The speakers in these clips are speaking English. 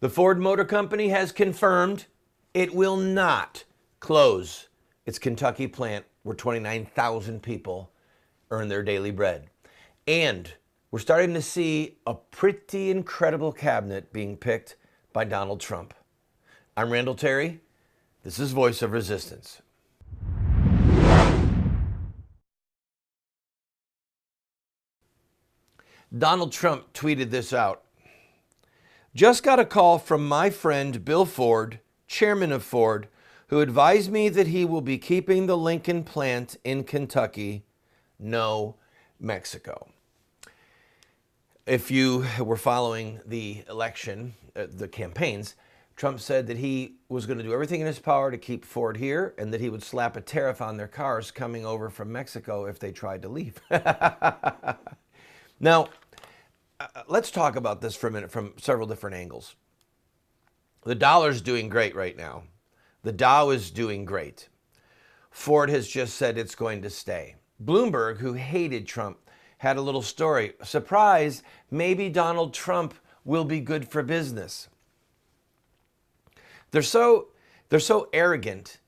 The Ford Motor Company has confirmed it will not close its Kentucky plant where 29,000 people earn their daily bread. And we're starting to see a pretty incredible cabinet being picked by Donald Trump. I'm Randall Terry. This is Voice of Resistance. Donald Trump tweeted this out. Just got a call from my friend Bill Ford, chairman of Ford, who advised me that he will be keeping the Lincoln plant in Kentucky, no Mexico. If you were following the election, the campaigns, Trump said that he was going to do everything in his power to keep Ford here and that he would slap a tariff on their cars coming over from Mexico if they tried to leave. Now, let's talk about this for a minute from several different angles. The dollar's doing great right now. The Dow is doing great. Ford has just said it's going to stay. Bloomberg, who hated Trump, had a little story. Surprise, maybe Donald Trump will be good for business. They're so arrogant.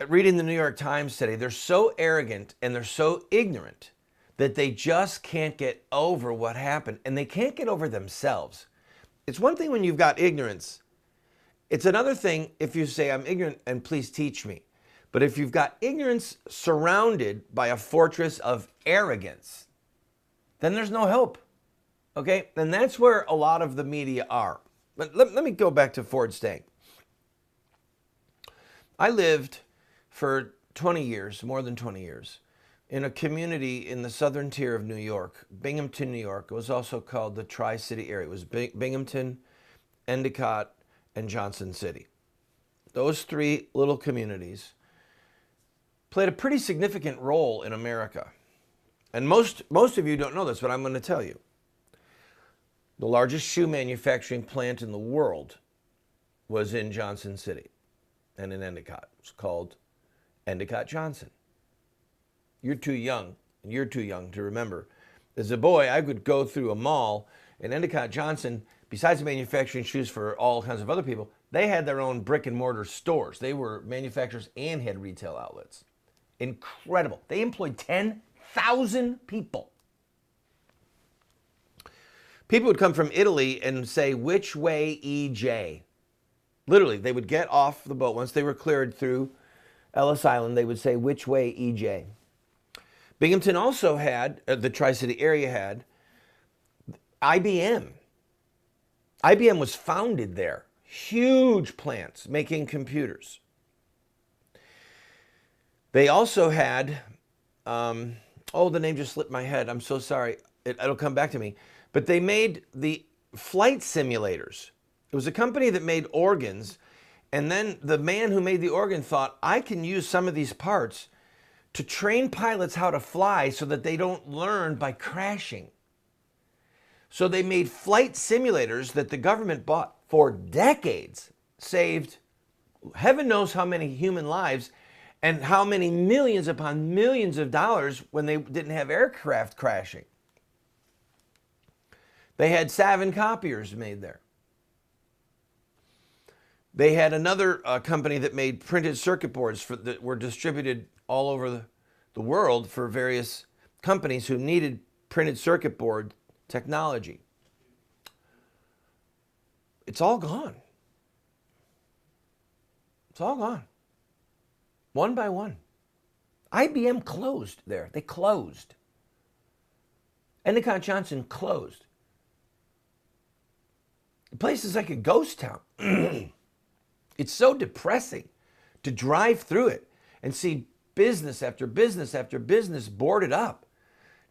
Reading the New York Times today, they're so arrogant and they're so ignorant that they just can't get over what happened, and they can't get over themselves. It's one thing when you've got ignorance. It's another thing if you say, I'm ignorant and please teach me. But if you've got ignorance surrounded by a fortress of arrogance, then there's no hope. Okay? And that's where a lot of the media are. But let me go back to Ford staying. I lived for 20 years, more than 20 years, in a community in the southern tier of New York, Binghamton, New York. It was also called the Tri-City area. It was Binghamton, Endicott, and Johnson City. Those three little communities played a pretty significant role in America. And most of you don't know this, but I'm going to tell you. The largest shoe manufacturing plant in the world was in Johnson City and in Endicott. It was called Endicott Johnson. You're too young to remember. As a boy, I would go through a mall, and Endicott Johnson, besides manufacturing shoes for all kinds of other people, they had their own brick and mortar stores. They were manufacturers and had retail outlets. Incredible. They employed 10,000 people. People would come from Italy and say, which way EJ? Literally, they would get off the boat. Once they were cleared through Ellis Island, they would say, which way EJ? Binghamton also had, the Tri-City area had, IBM. IBM was founded there. Huge plants making computers. They also had, the name just slipped my head. I'm so sorry. It'll come back to me. But they made the flight simulators. It was a company that made organs. And then the man who made the organ thought, I can use some of these parts to train pilots how to fly so that they don't learn by crashing. So they made flight simulators that the government bought for decades, saved heaven knows how many human lives and how many millions upon millions of dollars when they didn't have aircraft crashing. They had Savin copiers made there. They had another company that made printed circuit boards that were distributed all over the world for various companies who needed printed circuit board technology. It's all gone. It's all gone. One by one. IBM closed there. They closed. Endicott Johnson closed. The place is like a ghost town. It's so depressing to drive through it and see business after business after business boarded up.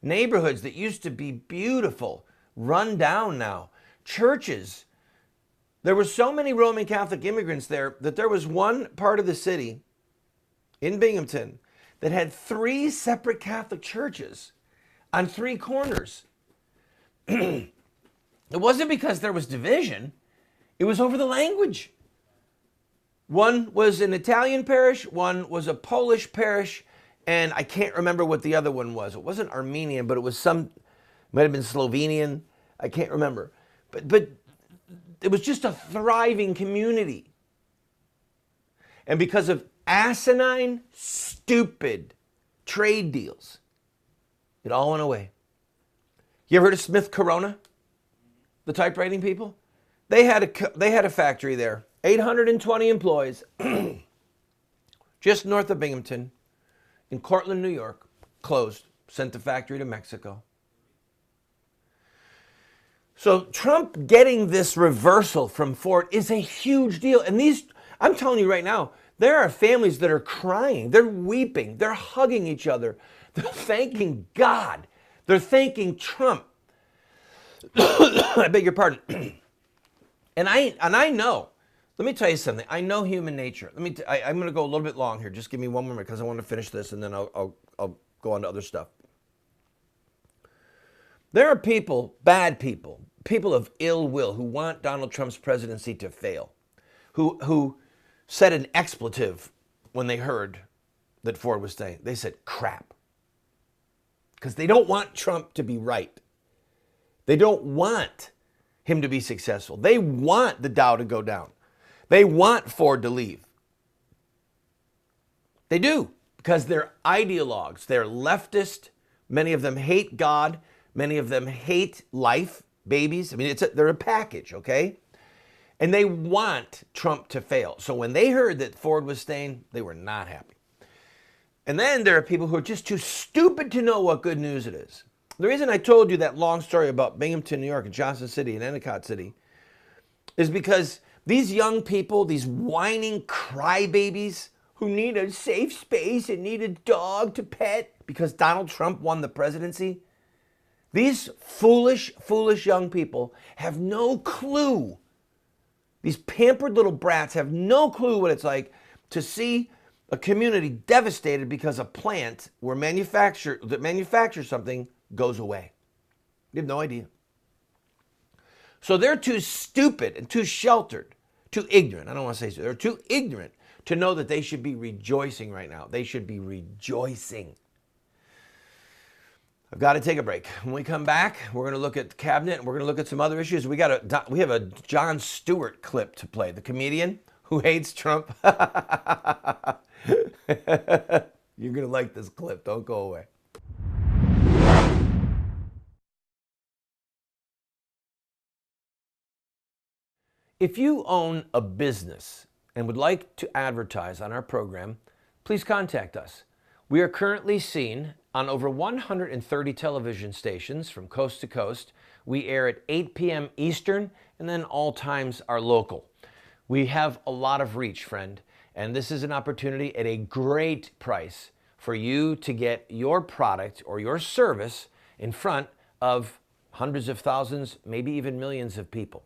Neighborhoods that used to be beautiful, run down now. Churches. There were so many Roman Catholic immigrants there that there was one part of the city in Binghamton that had 3 separate Catholic churches on 3 corners. It wasn't because there was division. It was over the language. One was an Italian parish, one was a Polish parish, and I can't remember what the other one was. It wasn't Armenian, but it was might have been Slovenian. I can't remember. But it was just a thriving community. And because of asinine, stupid trade deals, it all went away. You ever heard of Smith Corona? The typewriting people? They had a factory there, 820 employees, just north of Binghamton, in Cortland, New York, closed, sent the factory to Mexico. So Trump getting this reversal from Ford is a huge deal. And I'm telling you right now, there are families that are crying, they're weeping, they're hugging each other, they're thanking God, they're thanking Trump. I beg your pardon. And I know, let me tell you something. I know human nature. I'm going to go a little bit long here. Just give me one more minute because I want to finish this and then I'll go on to other stuff. There are people, bad people, people of ill will who want Donald Trump's presidency to fail, who said an expletive when they heard that Ford was staying. They said crap. Because they don't want Trump to be right. They don't want him to be successful. They want the Dow to go down. They want Ford to leave. They do, because they're ideologues. They're leftist. Many of them hate God. Many of them hate life, babies. I mean, they're a package, okay? And they want Trump to fail. So when they heard that Ford was staying, they were not happy. And then there are people who are just too stupid to know what good news it is. The reason I told you that long story about Binghamton, New York, and Johnson City, and Endicott City, is because these young people, these whining crybabies who need a safe space and need a dog to pet because Donald Trump won the presidency, these foolish, foolish young people have no clue. These pampered little brats have no clue what it's like to see a community devastated because a plant that manufactures something goes away. You have no idea. So they're too stupid and too sheltered, too ignorant. I don't want to say so. They're too ignorant to know that they should be rejoicing right now. They should be rejoicing. I've got to take a break. When we come back, we're going to look at Cabnet and we're going to look at some other issues. We have a Jon Stewart clip to play, the comedian who hates Trump. You're going to like this clip. Don't go away. If you own a business and would like to advertise on our program, please contact us. We are currently seen on over 130 television stations from coast to coast. We air at 8 p.m. Eastern, and then all times are local. We have a lot of reach, friend, and this is an opportunity at a great price for you to get your product or your service in front of hundreds of thousands, maybe even millions of people.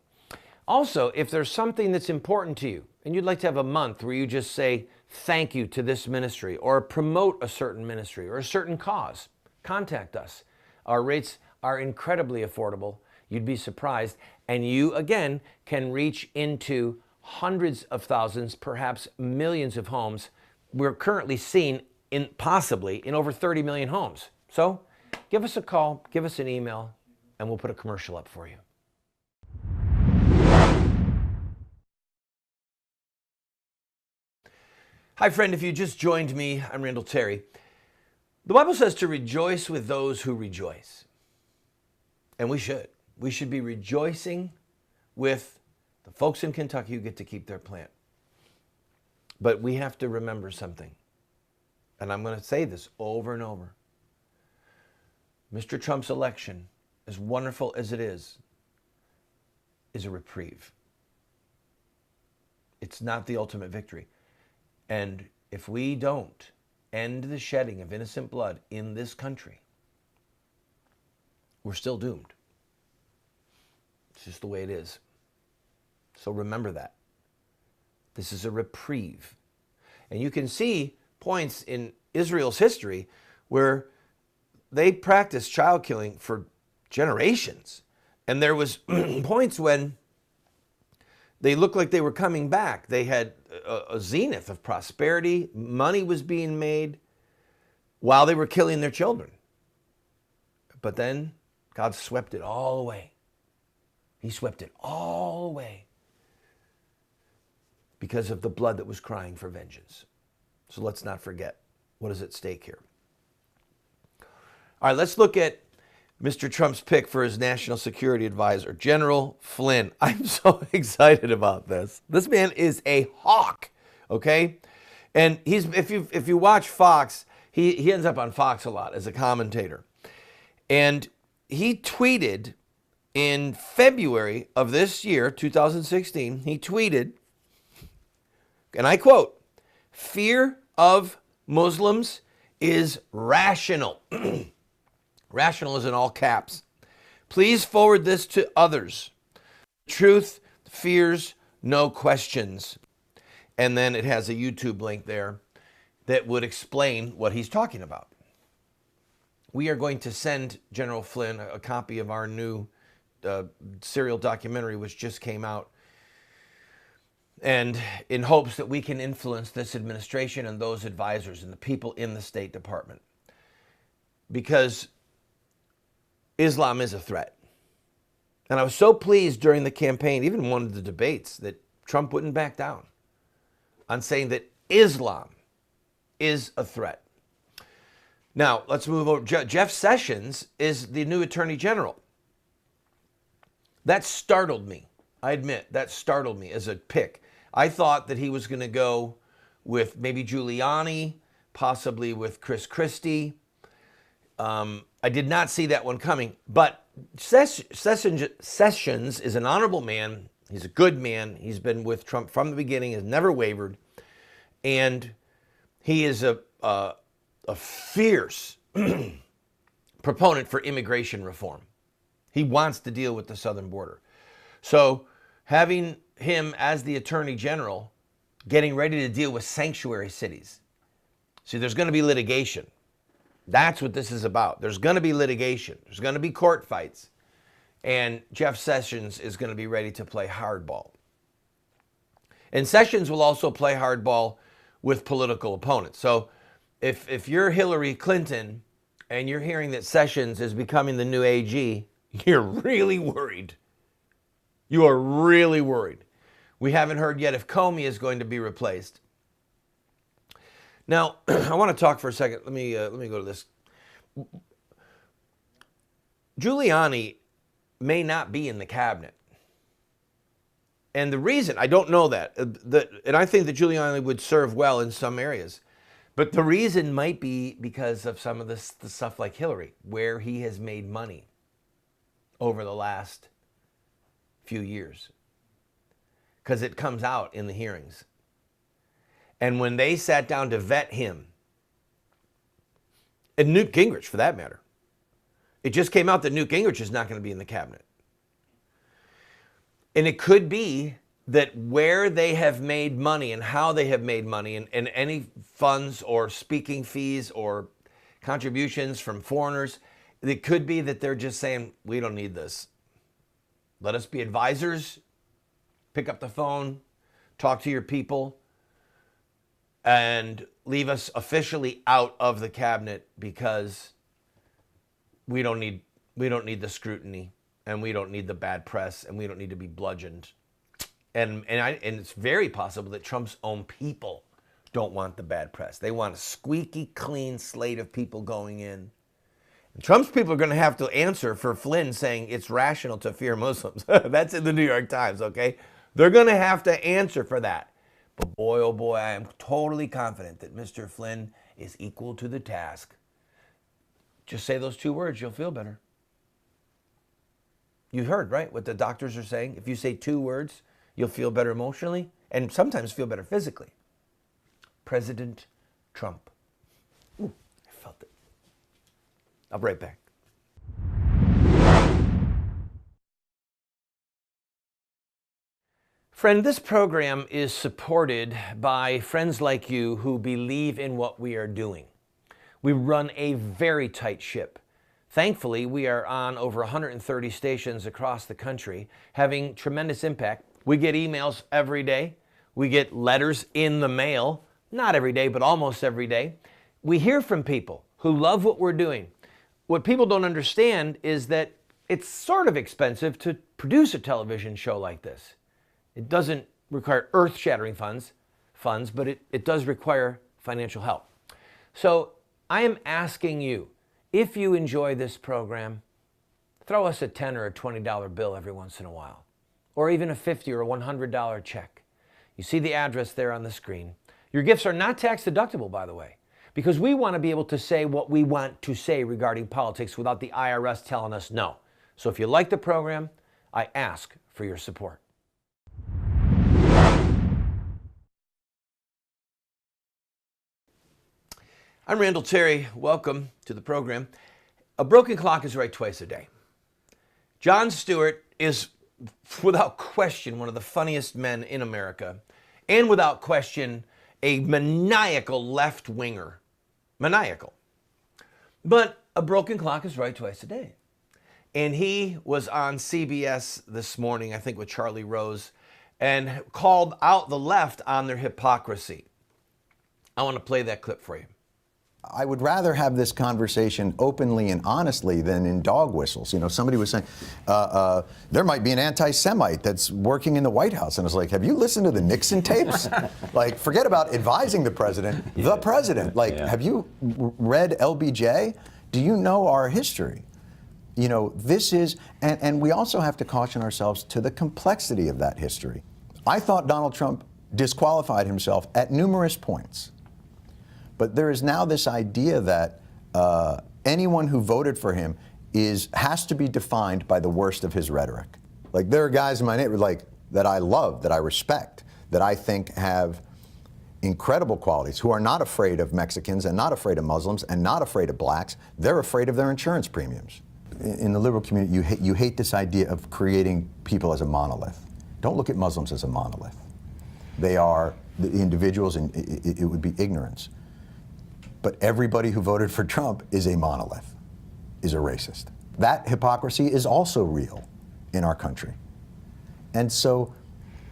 Also, if there's something that's important to you and you'd like to have a month where you just say thank you to this ministry or promote a certain ministry or a certain cause, contact us. Our rates are incredibly affordable. You'd be surprised. And you, again, can reach into hundreds of thousands, perhaps millions of homes. We're currently seen possibly in over 30 million homes. So give us a call, give us an email, and we'll put a commercial up for you. Hi, friend. If you just joined me, I'm Randall Terry. The Bible says to rejoice with those who rejoice. And we should. We should be rejoicing with the folks in Kentucky who get to keep their plant. But we have to remember something. And I'm going to say this over and over. Mr. Trump's election, as wonderful as it is a reprieve. It's not the ultimate victory. And if we don't end the shedding of innocent blood in this country, we're still doomed. It's just the way it is. So remember that. This is a reprieve. And you can see points in Israel's history where they practiced child killing for generations. And there was points when they looked like they were coming back. They had a zenith of prosperity. Money was being made while they were killing their children. But then God swept it all away. He swept it all away because of the blood that was crying for vengeance. So let's not forget what is at stake here. All right, let's look at Mr. Trump's pick for his national security advisor, General Flynn. I'm so excited about this. This man is a hawk, okay? And he's if you watch Fox, he ends up on Fox a lot as a commentator. And he tweeted in February of this year, 2016, he tweeted, and I quote, "Fear of Muslims is rational." Rational is in all caps. "Please forward this to others. Truth fears no questions." And then it has a YouTube link there that would explain what he's talking about. We are going to send General Flynn a copy of our new serial documentary, which just came out, and in hopes that we can influence this administration and those advisors and the people in the State Department. Because Islam is a threat. And I was so pleased during the campaign, even one of the debates, that Trump wouldn't back down on saying that Islam is a threat. Now, let's move over. Jeff Sessions is the new Attorney General. That startled me. I admit, that startled me as a pick. I thought that he was going to go with maybe Giuliani, possibly with Chris Christie. I did not see that one coming. But Sessions is an honorable man. He's a good man. He's been with Trump from the beginning, has never wavered. And he is a fierce proponent for immigration reform. He wants to deal with the southern border. So having him as the Attorney General, getting ready to deal with sanctuary cities. See, there's going to be litigation. That's what this is about. There's going to be litigation. There's going to be court fights. And Jeff Sessions is going to be ready to play hardball. And Sessions will also play hardball with political opponents. So if you're Hillary Clinton and you're hearing that Sessions is becoming the new AG, you're really worried. You are really worried. We haven't heard yet if Comey is going to be replaced. Now, I want to talk for a second. Let me go to this. Giuliani may not be in the cabinet. And the reason, I don't know that, and I think that Giuliani would serve well in some areas. But the reason might be because of some of the stuff like Hillary, where he has made money over the last few years. Because it comes out in the hearings. And when they sat down to vet him, and Newt Gingrich for that matter, it just came out that Newt Gingrich is not going to be in the cabinet. And it could be that where they have made money and how they have made money and any funds or speaking fees or contributions from foreigners, it could be that they're just saying, we don't need this. Let us be advisors, pick up the phone, talk to your people, and leave us officially out of the cabinet because we don't need the scrutiny, and we don't need the bad press, and we don't need to be bludgeoned. And it's very possible that Trump's own people don't want the bad press. They want a squeaky clean slate of people going in. And Trump's people are going to have to answer for Flynn saying it's rational to fear Muslims. That's in the New York Times, okay? They're going to have to answer for that. But boy, oh boy, I am totally confident that Mr. Flynn is equal to the task. Just say those two words, you'll feel better. You heard, right, what the doctors are saying? If you say two words, you'll feel better emotionally and sometimes feel better physically. President Trump. Ooh, I felt it. I'll be right back. Friend, this program is supported by friends like you who believe in what we are doing. We run a very tight ship. Thankfully, we are on over 130 stations across the country, having tremendous impact. We get emails every day. We get letters in the mail, not every day, but almost every day. We hear from people who love what we're doing. What people don't understand is that it's sort of expensive to produce a television show like this. It doesn't require earth-shattering funds, but it does require financial help. So I am asking you, if you enjoy this program, throw us a $10 or a $20 bill every once in a while, or even a $50 or a $100 check. You see the address there on the screen. Your gifts are not tax deductible, by the way, because we want to be able to say what we want to say regarding politics without the IRS telling us no. So if you like the program, I ask for your support. I'm Randall Terry. Welcome to the program. A broken clock is right twice a day. Jon Stewart is, without question, one of the funniest men in America, and without question, a maniacal left-winger. Maniacal. But a broken clock is right twice a day. And he was on CBS this morning, I think with Charlie Rose, and called out the left on their hypocrisy. I want to play that clip for you. I would rather have this conversation openly and honestly than in dog whistles. You know, somebody was saying, there might be an anti-Semite that's working in the White House. And I was like, have you listened to the Nixon tapes? Like, forget about advising the president, the president. Like, have you read LBJ? Do you know our history? You know, this is, and we also have to caution ourselves to the complexity of that history. I thought Donald Trump disqualified himself at numerous points. But there is now this idea that anyone who voted for him has to be defined by the worst of his rhetoric. Like, there are guys in my neighborhood like that I love, that I respect, that I think have incredible qualities, who are not afraid of Mexicans and not afraid of Muslims and not afraid of blacks. They're afraid of their insurance premiums. In the liberal community, you hate this idea of creating people as a monolith. Don't look at Muslims as a monolith. They are the individuals, and it would be ignorance. But everybody who voted for Trump is a monolith, is a racist. That hypocrisy is also real in our country. And so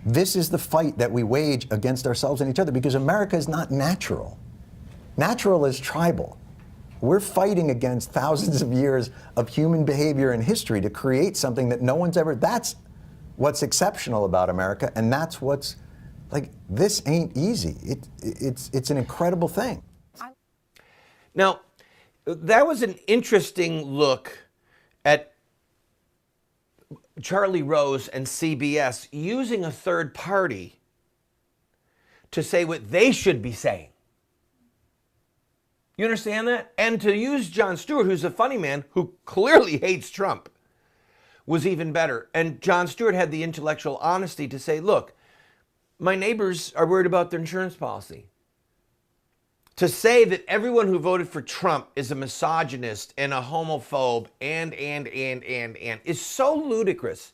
this is the fight that we wage against ourselves and each other, because America is not natural. Natural is tribal. We're fighting against thousands of years of human behavior and history to create something that no one's ever, that's what's exceptional about America, and that's what's, like, this ain't easy. It's an incredible thing. Now, that was an interesting look at Charlie Rose and CBS using a third party to say what they should be saying. You understand that? And to use Jon Stewart, who's a funny man, who clearly hates Trump, was even better. And Jon Stewart had the intellectual honesty to say, look, my neighbors are worried about their insurance policy. To say that everyone who voted for Trump is a misogynist and a homophobe and is so ludicrous.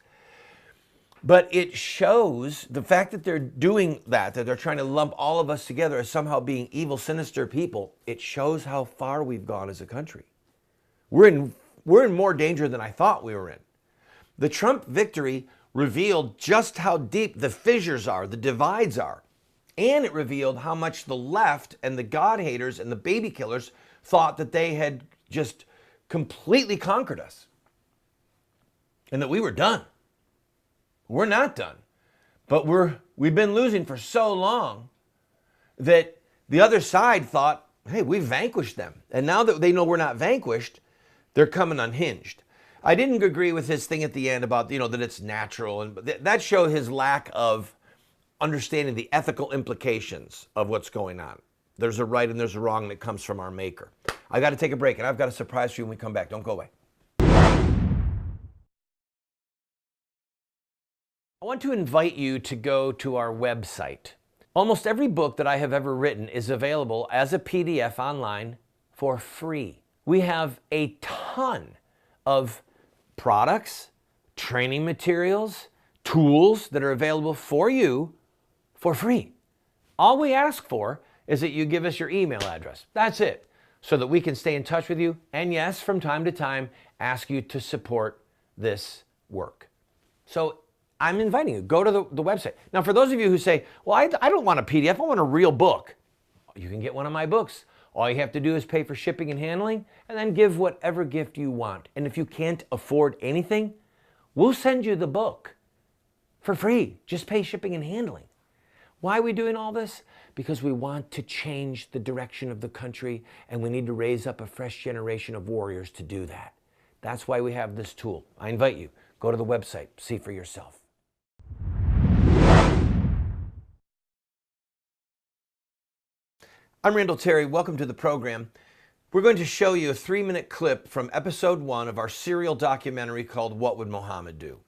But it shows the fact that they're doing that they're trying to lump all of us together as somehow being evil, sinister people. It shows how far we've gone as a country. We're in more danger than I thought we were in. The Trump victory revealed just how deep the fissures are, the divides are. And it revealed how much the left and the God haters and the baby killers thought that they had just completely conquered us and that we were done. We're not done, but we've been losing for so long that the other side thought, hey, we've vanquished them. And now that they know we're not vanquished, they're coming unhinged. I didn't agree with his thing at the end about, that it's natural, and that showed his lack of understanding the ethical implications of what's going on. There's a right and there's a wrong that comes from our maker. I got to take a break, and I've got a surprise for you when we come back. Don't go away. I want to invite you to go to our website. Almost every book that I have ever written is available as a PDF online for free. We have a ton of products, training materials, tools that are available for you for free. All we ask for is that you give us your email address. That's it, so that we can stay in touch with you, and yes, from time to time, ask you to support this work. So I'm inviting you, go to the website. Now, for those of you who say, well, I don't want a PDF, I want a real book. You can get one of my books. All you have to do is pay for shipping and handling and then give whatever gift you want. And if you can't afford anything, we'll send you the book for free. Just pay shipping and handling. Why are we doing all this? Because we want to change the direction of the country, and we need to raise up a fresh generation of warriors to do that. That's why we have this tool. I invite you, go to the website, see for yourself. I'm Randall Terry. Welcome to the program. We're going to show you a 3-minute clip from episode 1 of our serial documentary called What Would Muhammad Do?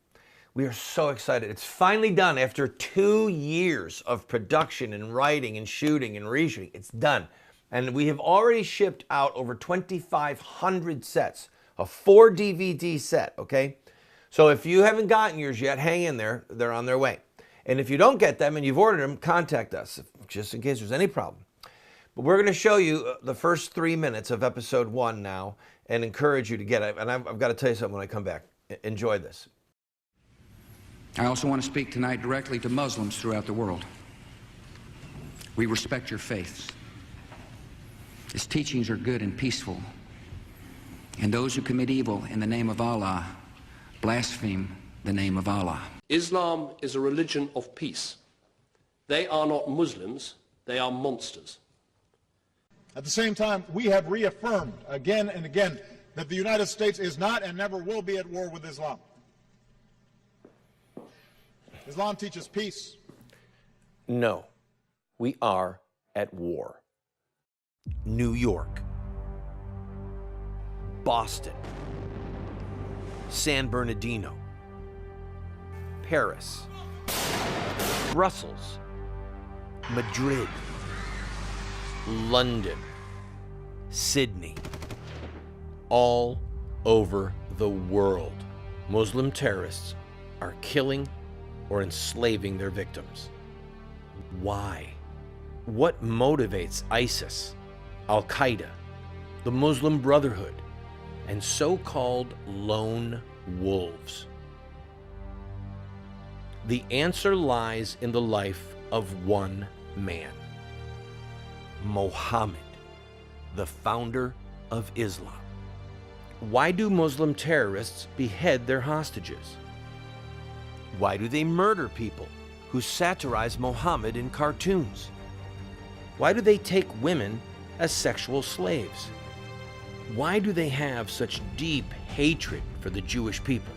We are so excited. It's finally done after 2 years of production and writing and shooting and reshooting. It's done. And we have already shipped out over 2,500 sets, a 4 DVD set, okay? So if you haven't gotten yours yet, hang in there. They're on their way. And if you don't get them and you've ordered them, contact us, just in case there's any problem. But we're going to show you the first 3 minutes of episode 1 now and encourage you to get it. And I've got to tell you something when I come back. Enjoy this. I also want to speak tonight directly to Muslims throughout the world. We respect your faiths. Its teachings are good and peaceful. And those who commit evil in the name of Allah blaspheme the name of Allah. Islam is a religion of peace. They are not Muslims, they are monsters. At the same time, we have reaffirmed again and again that the United States is not and never will be at war with Islam. Islam teaches peace. No, we are at war. New York, Boston, San Bernardino, Paris, Brussels, Madrid, London, Sydney, all over the world, Muslim terrorists are killing or enslaving their victims. Why? What motivates ISIS, Al-Qaeda, the Muslim Brotherhood, and so-called lone wolves? The answer lies in the life of one man, Muhammad, the founder of Islam. Why do Muslim terrorists behead their hostages? Why do they murder people who satirize Muhammad in cartoons? Why do they take women as sexual slaves? Why do they have such deep hatred for the Jewish people?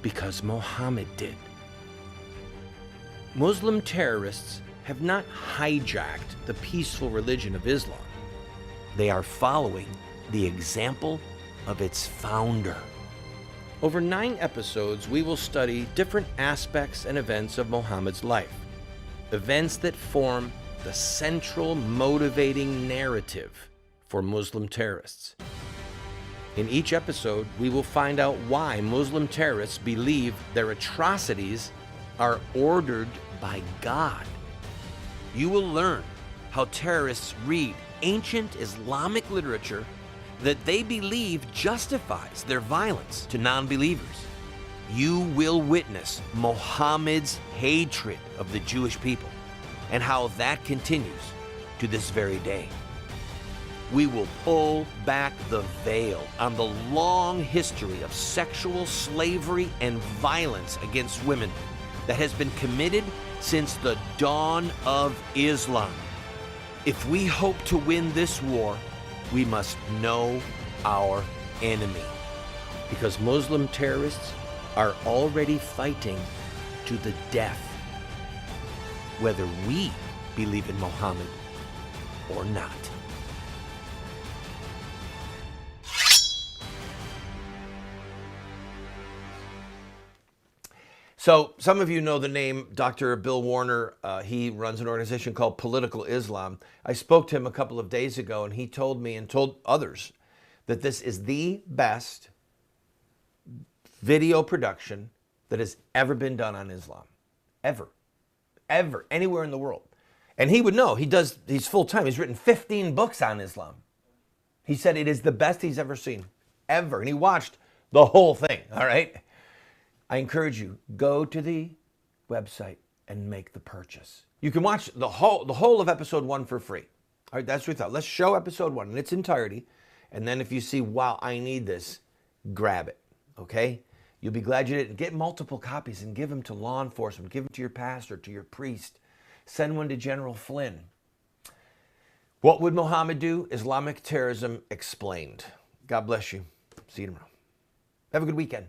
Because Muhammad did. Muslim terrorists have not hijacked the peaceful religion of Islam. They are following the example of its founder. Over 9 episodes, we will study different aspects and events of Muhammad's life, events that form the central motivating narrative for Muslim terrorists. In each episode, we will find out why Muslim terrorists believe their atrocities are ordered by God. You will learn how terrorists read ancient Islamic literature that they believe justifies their violence to non-believers. You will witness Muhammad's hatred of the Jewish people and how that continues to this very day. We will pull back the veil on the long history of sexual slavery and violence against women that has been committed since the dawn of Islam. If we hope to win this war, we must know our enemy, because Muslim terrorists are already fighting to the death, whether we believe in Muhammad or not. So some of you know the name Dr. Bill Warner. He runs an organization called Political Islam. I spoke to him a couple of days ago, and he told me and told others that this is the best video production that has ever been done on Islam. Ever. Anywhere in the world. And he would know. He's full-time. He's written 15 books on Islam. He said it is the best he's ever seen. Ever. And he watched the whole thing, all right? I encourage you, go to the website and make the purchase. You can watch the whole of episode 1 for free. All right, that's what we thought. Let's show episode 1 in its entirety. And then if you see, wow, I need this, grab it, okay? You'll be glad you did. Get multiple copies and give them to law enforcement. Give them to your pastor, to your priest. Send one to General Flynn. What would Muhammad do? Islamic terrorism explained. God bless you. See you tomorrow. Have a good weekend.